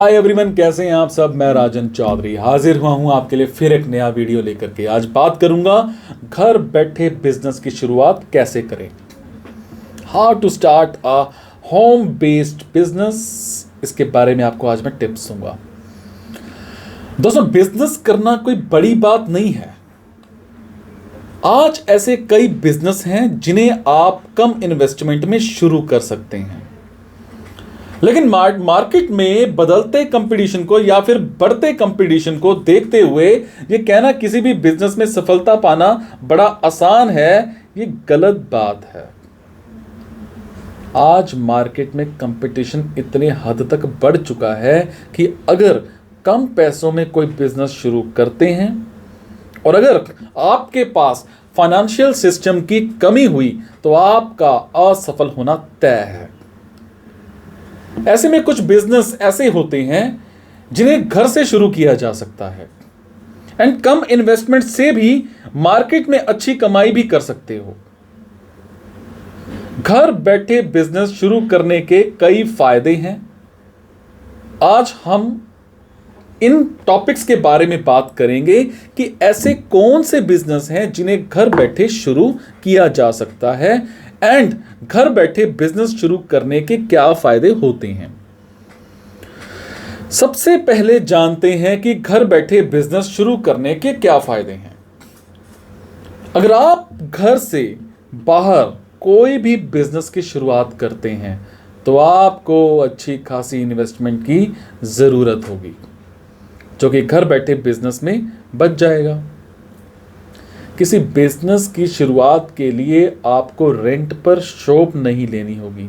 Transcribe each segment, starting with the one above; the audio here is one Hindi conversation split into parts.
हाय एवरीवन, कैसे हैं आप सब। मैं राजन चौधरी हाजिर हुआ हूं आपके लिए फिर एक नया वीडियो लेकर के। आज बात करूंगा घर बैठे बिजनेस की शुरुआत कैसे करें। How to start a home based business, इसके बारे में आपको आज मैं टिप्स दूंगा। दोस्तों, बिजनेस करना कोई बड़ी बात नहीं है। आज ऐसे कई बिजनेस हैं जिन्हें आप कम इन्वेस्टमेंट में शुरू कर सकते हैं, लेकिन मार्केट में बदलते कंपटीशन को या फिर बढ़ते कंपटीशन को देखते हुए ये कहना किसी भी बिजनेस में सफलता पाना बड़ा आसान है, ये गलत बात है। आज मार्केट में कंपटीशन इतने हद तक बढ़ चुका है कि अगर कम पैसों में कोई बिजनेस शुरू करते हैं और अगर आपके पास फाइनेंशियल सिस्टम की कमी हुई तो आपका असफल होना तय है। ऐसे में कुछ बिजनेस ऐसे होते हैं जिन्हें घर से शुरू किया जा सकता है एंड कम इन्वेस्टमेंट से भी मार्केट में अच्छी कमाई भी कर सकते हो। घर बैठे बिजनेस शुरू करने के कई फायदे हैं। आज हम इन टॉपिक्स के बारे में बात करेंगे कि ऐसे कौन से बिजनेस हैं जिन्हें घर बैठे शुरू किया जा सकता है एंड घर बैठे बिजनेस शुरू करने के क्या फायदे होते हैं। सबसे पहले जानते हैं कि घर बैठे बिजनेस शुरू करने के क्या फायदे हैं। अगर आप घर से बाहर कोई भी बिजनेस की शुरुआत करते हैं तो आपको अच्छी खासी इन्वेस्टमेंट की जरूरत होगी, जो कि घर बैठे बिजनेस में बच जाएगा। किसी बिजनेस की शुरुआत के लिए आपको रेंट पर शॉप नहीं लेनी होगी।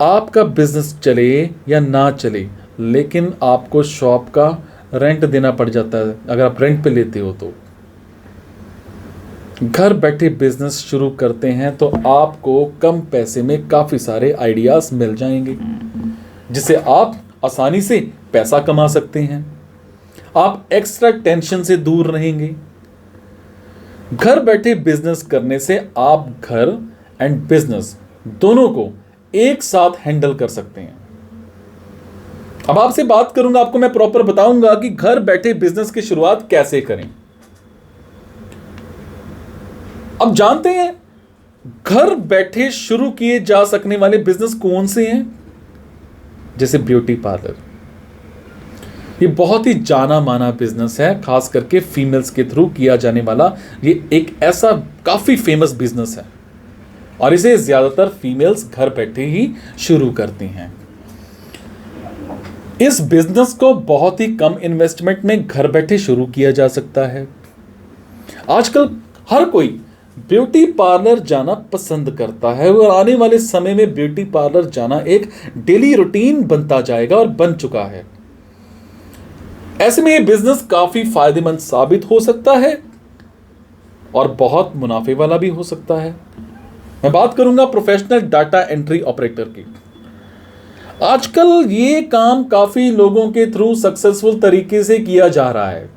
आपका बिजनेस चले या ना चले, लेकिन आपको शॉप का रेंट देना पड़ जाता है अगर आप रेंट पे लेते हो तो। घर बैठे बिजनेस शुरू करते हैं तो आपको कम पैसे में काफ़ी सारे आइडियाज़ मिल जाएंगे, जिससे आप आसानी से पैसा कमा सकते हैं। आप एक्स्ट्रा टेंशन से दूर रहेंगे। घर बैठे बिजनेस करने से आप घर एंड बिजनेस दोनों को एक साथ हैंडल कर सकते हैं। अब आपसे बात करूंगा, आपको मैं प्रॉपर बताऊंगा कि घर बैठे बिजनेस की शुरुआत कैसे करें। अब जानते हैं घर बैठे शुरू किए जा सकने वाले बिजनेस कौन से हैं। जैसे ब्यूटी पार्लर, ये बहुत ही जाना माना बिजनेस है, खास करके फीमेल्स के थ्रू किया जाने वाला ये एक ऐसा काफी फेमस बिजनेस है और इसे ज्यादातर फीमेल्स घर बैठे ही शुरू करती हैं। इस बिजनेस को बहुत ही कम इन्वेस्टमेंट में घर बैठे शुरू किया जा सकता है। आजकल हर कोई ब्यूटी पार्लर जाना पसंद करता है और आने वाले समय में ब्यूटी पार्लर जाना एक डेली रूटीन बनता जाएगा और बन चुका है। ऐसे में ये बिजनेस काफी फायदेमंद साबित हो सकता है और बहुत मुनाफे वाला भी हो सकता है। मैं बात करूंगा प्रोफेशनल डाटा एंट्री ऑपरेटर की। आजकल ये काम काफी लोगों के थ्रू सक्सेसफुल तरीके से किया जा रहा है।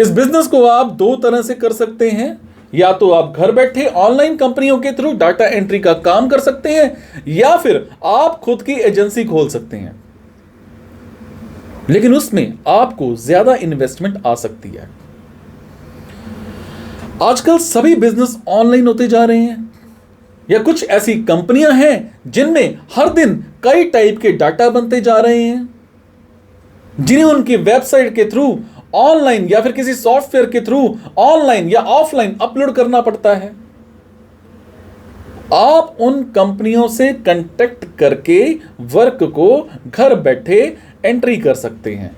इस बिजनेस को आप दो तरह से कर सकते हैं, या तो आप घर बैठे ऑनलाइन कंपनियों के थ्रू डाटा एंट्री का काम कर सकते हैं या फिर आप खुद की एजेंसी खोल सकते हैं, लेकिन उसमें आपको ज्यादा इन्वेस्टमेंट आ सकती है। आजकल सभी बिजनेस ऑनलाइन होते जा रहे हैं, या कुछ ऐसी कंपनियां हैं जिनमें हर दिन कई टाइप के डाटा बनते जा रहे हैं, जिन्हें उनकी वेबसाइट के थ्रू ऑनलाइन या फिर किसी सॉफ्टवेयर के थ्रू ऑनलाइन या ऑफलाइन अपलोड करना पड़ता है। आप उन कंपनियों से कांटेक्ट करके वर्क को घर बैठे एंट्री कर सकते हैं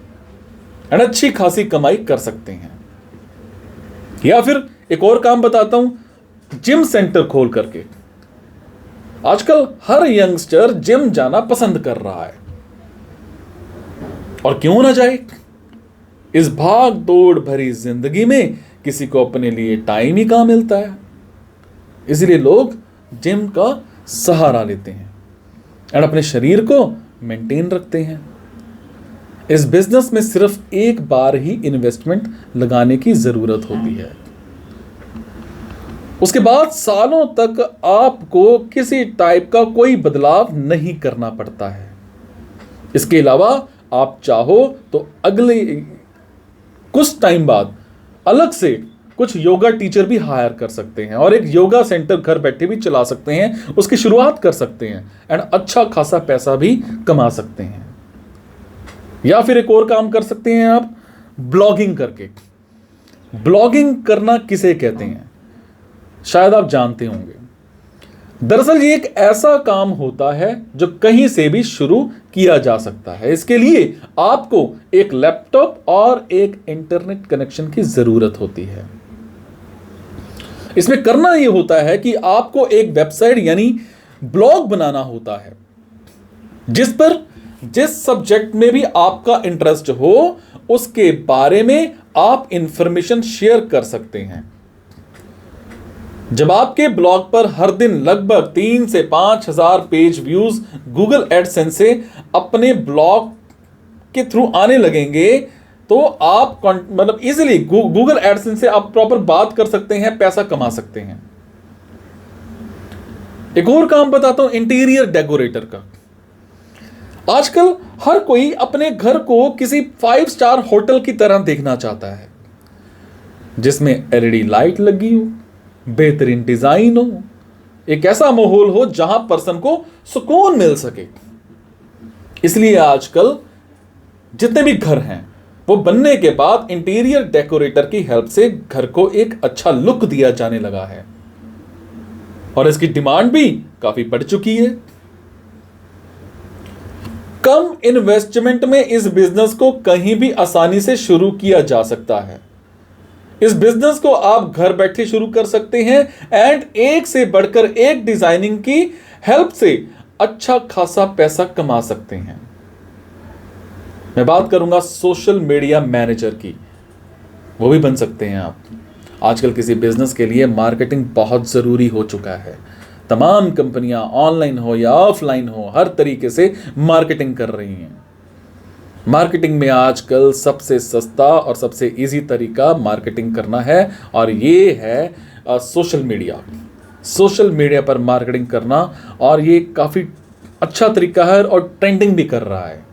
और अच्छी खासी कमाई कर सकते हैं। या फिर एक और काम बताता हूं, जिम सेंटर खोल करके। आजकल हर यंगस्टर जिम जाना पसंद कर रहा है, और क्यों ना जाए। इस भाग दौड़ भरी जिंदगी में किसी को अपने लिए टाइम ही कहां मिलता है, इसलिए लोग जिम का सहारा लेते हैं और अपने शरीर को मेंटेन रखते हैं। इस बिजनेस में सिर्फ एक बार ही इन्वेस्टमेंट लगाने की जरूरत होती है, उसके बाद सालों तक आपको किसी टाइप का कोई बदलाव नहीं करना पड़ता है। इसके अलावा आप चाहो तो अगले कुछ टाइम बाद अलग से कुछ योगा टीचर भी हायर कर सकते हैं और एक योगा सेंटर घर बैठे भी चला सकते हैं, उसकी शुरुआत कर सकते हैं एंड अच्छा खासा पैसा भी कमा सकते हैं। या फिर एक और काम कर सकते हैं आप, ब्लॉगिंग करके। ब्लॉगिंग करना किसे कहते हैं शायद आप जानते होंगे। दरअसल ये एक ऐसा काम होता है जो कहीं से भी शुरू किया जा सकता है। इसके लिए आपको एक लैपटॉप और एक इंटरनेट कनेक्शन की जरूरत होती है। इसमें करना यह होता है कि आपको एक वेबसाइट यानी ब्लॉग बनाना होता है जिस पर जिस सब्जेक्ट में भी आपका इंटरेस्ट हो उसके बारे में आप इंफॉर्मेशन शेयर कर सकते हैं। जब आपके ब्लॉग पर हर दिन लगभग 3 से 5 हजार पेज व्यूज गूगल एडसेंस से अपने ब्लॉग के थ्रू आने लगेंगे तो आप मतलब इजीली गूगल एडसेंस से आप प्रॉपर बात कर सकते हैं, पैसा कमा सकते हैं। एक और काम बताता हूं, इंटीरियर डेकोरेटर का। आजकल हर कोई अपने घर को किसी 5 स्टार होटल की तरह देखना चाहता है जिसमें एलईडी लाइट लगी हो, बेहतरीन डिजाइन हो, एक ऐसा माहौल हो जहां पर्सन को सुकून मिल सके। इसलिए आजकल जितने भी घर हैं वो बनने के बाद इंटीरियर डेकोरेटर की हेल्प से घर को एक अच्छा लुक दिया जाने लगा है और इसकी डिमांड भी काफी बढ़ चुकी है। कम इन्वेस्टमेंट में इस बिजनेस को कहीं भी आसानी से शुरू किया जा सकता है। इस बिजनेस को आप घर बैठे शुरू कर सकते हैं एंड एक से बढ़कर एक डिजाइनिंग की हेल्प से अच्छा खासा पैसा कमा सकते हैं। मैं बात करूंगा सोशल मीडिया मैनेजर की, वो भी बन सकते हैं आप। आजकल किसी बिजनेस के लिए मार्केटिंग बहुत जरूरी हो चुका है। तमाम कंपनियां ऑनलाइन हो या ऑफलाइन हो हर तरीके से मार्केटिंग कर रही हैं। मार्केटिंग में आजकल सबसे सस्ता और सबसे इजी तरीका मार्केटिंग करना है और ये है सोशल मीडिया। सोशल मीडिया पर मार्केटिंग करना, और ये काफ़ी अच्छा तरीका है और ट्रेंडिंग भी कर रहा है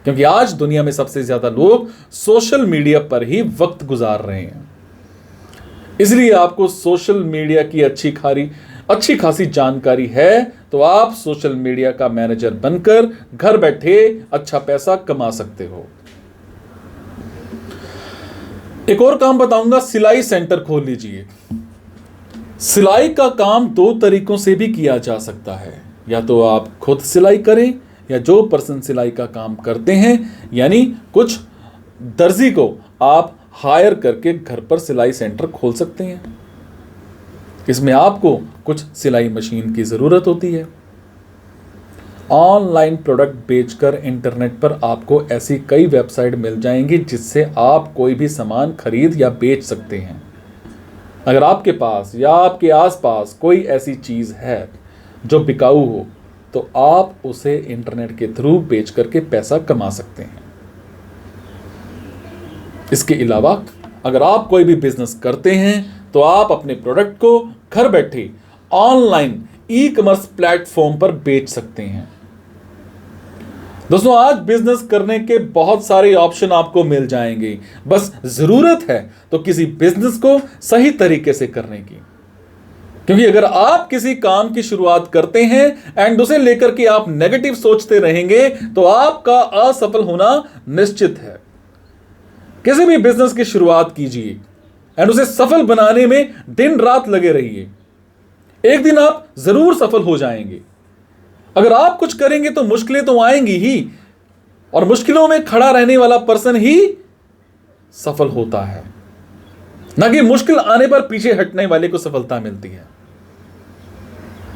क्योंकि आज दुनिया में सबसे ज़्यादा लोग सोशल मीडिया पर ही वक्त गुजार रहे हैं। इसलिए आपको सोशल मीडिया की अच्छी खासी जानकारी है तो आप सोशल मीडिया का मैनेजर बनकर घर बैठे अच्छा पैसा कमा सकते हो। एक और काम बताऊंगा, सिलाई सेंटर खोल लीजिए। सिलाई का काम 2 तरीकों से भी किया जा सकता है, या तो आप खुद सिलाई करें या जो पर्सन सिलाई का काम करते हैं यानी कुछ दर्जी को आप हायर करके घर पर सिलाई सेंटर खोल सकते हैं। इसमें आपको कुछ सिलाई मशीन की ज़रूरत होती है। ऑनलाइन प्रोडक्ट बेचकर इंटरनेट पर आपको ऐसी कई वेबसाइट मिल जाएंगी जिससे आप कोई भी सामान खरीद या बेच सकते हैं। अगर आपके पास या आपके आसपास कोई ऐसी चीज़ है जो बिकाऊ हो तो आप उसे इंटरनेट के थ्रू बेच करके पैसा कमा सकते हैं। इसके अलावा अगर आप कोई भी बिजनेस करते हैं तो आप अपने प्रोडक्ट को घर बैठे ऑनलाइन ई-कॉमर्स प्लेटफॉर्म पर बेच सकते हैं। दोस्तों, आज बिजनेस करने के बहुत सारे ऑप्शन आपको मिल जाएंगे, बस जरूरत है तो किसी बिजनेस को सही तरीके से करने की। क्योंकि अगर आप किसी काम की शुरुआत करते हैं एंड उसे लेकर के आप नेगेटिव सोचते रहेंगे तो आपका असफल होना निश्चित है। किसी भी बिजनेस की शुरुआत कीजिए एंड उसे सफल बनाने में दिन रात लगे रहिए। एक दिन आप जरूर सफल हो जाएंगे। अगर आप कुछ करेंगे तो मुश्किलें तो आएंगी ही, और मुश्किलों में खड़ा रहने वाला पर्सन ही सफल होता है, ना कि मुश्किल आने पर पीछे हटने वाले को सफलता मिलती है।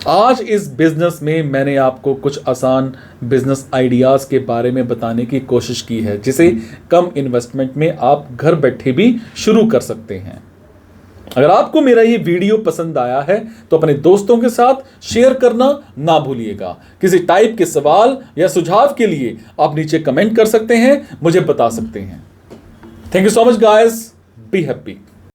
आज इस बिजनेस में मैंने आपको कुछ आसान बिजनेस आइडियाज के बारे में बताने की कोशिश की है जिसे कम इन्वेस्टमेंट में आप घर बैठे भी शुरू कर सकते हैं। अगर आपको मेरा ये वीडियो पसंद आया है तो अपने दोस्तों के साथ शेयर करना ना भूलिएगा। किसी टाइप के सवाल या सुझाव के लिए आप नीचे कमेंट कर सकते हैं, मुझे बता सकते हैं। Thank you so much guys, be happy.